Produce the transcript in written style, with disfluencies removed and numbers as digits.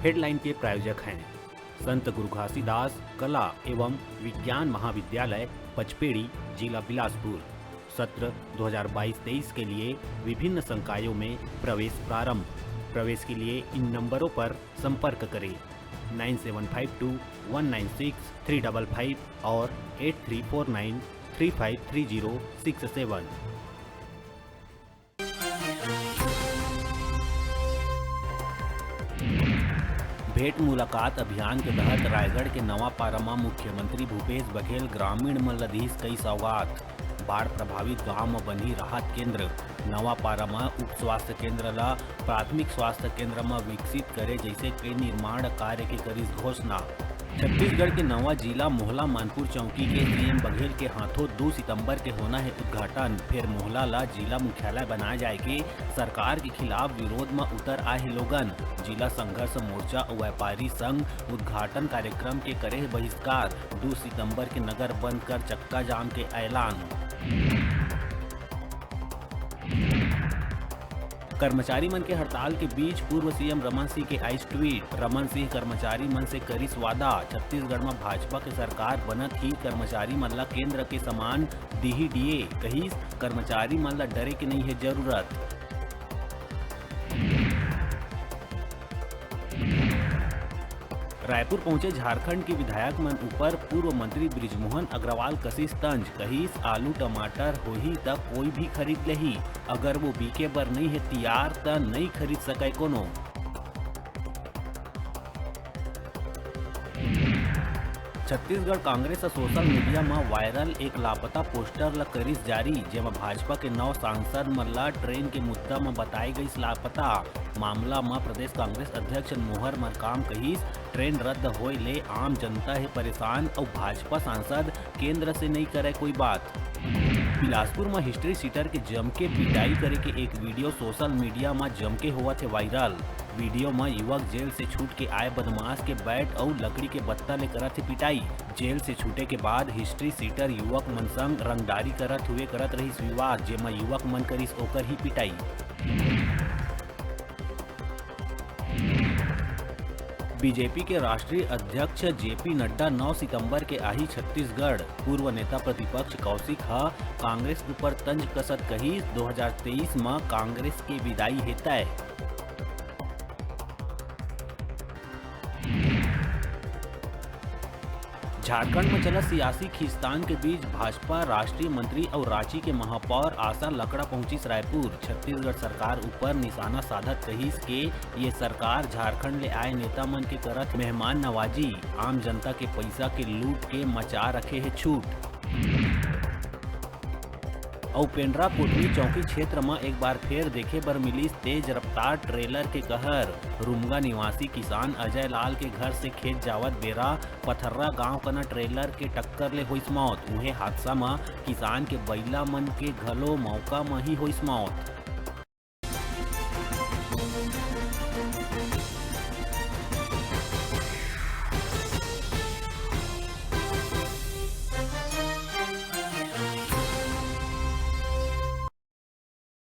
Headline के प्रायोजक हैं संत गुरु घासीदास कला एवं विज्ञान महाविद्यालय पचपेड़ी, जिला बिलासपुर। सत्र 2022-23 के लिए विभिन्न संकायों में प्रवेश प्रारंभ। प्रवेश के लिए इन नंबरों पर संपर्क करें 9752196355 और 8349353067। भेंट मुलाकात अभियान के तहत रायगढ़ के नवापारा मुख्यमंत्री भूपेश बघेल ग्रामीण मल्लधीश कई सौगात। बाढ़ प्रभावित गांव में बनी राहत केंद्र। नवापारा उप स्वास्थ्य केंद्र ला प्राथमिक स्वास्थ्य केंद्र में विकसित करे जैसे कई निर्माण कार्य की करी घोषणा। छत्तीसगढ़ के नवा जिला मोहला मानपुर चौकी के सीएम बघेल के हाथों 2 सितंबर के होना है उद्घाटन। फिर मोहला ला जिला मुख्यालय बनाए जाएगी। सरकार के खिलाफ विरोध में उतर आए लोगन। जिला संघर्ष मोर्चा और व्यापारी संघ उद्घाटन कार्यक्रम के करे बहिष्कार। 2 सितंबर के नगर बंद कर चक्का जाम के ऐलान। कर्मचारी मन के हड़ताल के बीच पूर्व सीएम रमन सिंह के आइस ट्वीट। रमन सिंह कर्मचारी मन से करिस वादा। छत्तीसगढ़ में भाजपा के सरकार बनत ही कर्मचारी मन ला केंद्र के समान दिही दिए। कहिस कर्मचारी मन ला डरे के नहीं है जरूरत। रायपुर पहुंचे झारखंड के विधायक मन ऊपर पूर्व मंत्री बृजमोहन अग्रवाल कसिस तंज। कहिस आलू टमाटर होही तब कोई भी खरीद लही, अगर वो बीके बर नहीं है तैयार त नहीं खरीद सके कोनो। छत्तीसगढ़ कांग्रेस सोशल मीडिया में वायरल एक लापता पोस्टर ला करिस जारी, जेमा भाजपा के 9 सांसद मन ला ट्रेन के मुद्दा में बताई गई लापता। मामला में प्रदेश कांग्रेस अध्यक्ष मोहर मरकाम कहिस ट्रेन रद्द होए ले आम जनता है परेशान और भाजपा सांसद केंद्र से नहीं करे कोई बात। बिलासपुर में हिस्ट्री सीटर के जम के पिटाई करे के एक वीडियो सोशल मीडिया में जम के हुआ थे वायरल। वीडियो में युवक जेल से छूट के आए बदमाश के बैट और लकड़ी के बत्ता ले करत थे पिटाई। जेल से छूटे के बाद हिस्ट्री सीटर युवक मन संग रंगदारी करत रहिस विवाद, जेमा युवक मन करिस ओकर ही पिटाई। बीजेपी के राष्ट्रीय अध्यक्ष जेपी नड्डा 9 सितंबर के आही छत्तीसगढ़। पूर्व नेता प्रतिपक्ष कौशिक कांग्रेस ऊपर तंज कसत कही 2023 में कांग्रेस के विदाई है तय। झारखंड में चला सियासी खींचतान के बीच भाजपा राष्ट्रीय मंत्री और रांची के महापौर आशा लकड़ा पहुंची रायपुर। छत्तीसगढ़ सरकार ऊपर निशाना साधत कहिस के ये सरकार झारखंड ले आए नेता मन के करत मेहमान नवाजी। आम जनता के पैसा के लूट के मचा रखे है छूट। और पेंड्रा कोटली चौकी क्षेत्र में एक बार फिर देखे बर मिली तेज रफ्तार ट्रेलर के कहर। रुमगा निवासी किसान अजय लाल के घर से खेत जावत बेरा पथर्रा गांव कना ट्रेलर के टक्कर ले होइस मौत। उहे हादसा में किसान के बैला मन के घलो मौका में ही होइस मौत।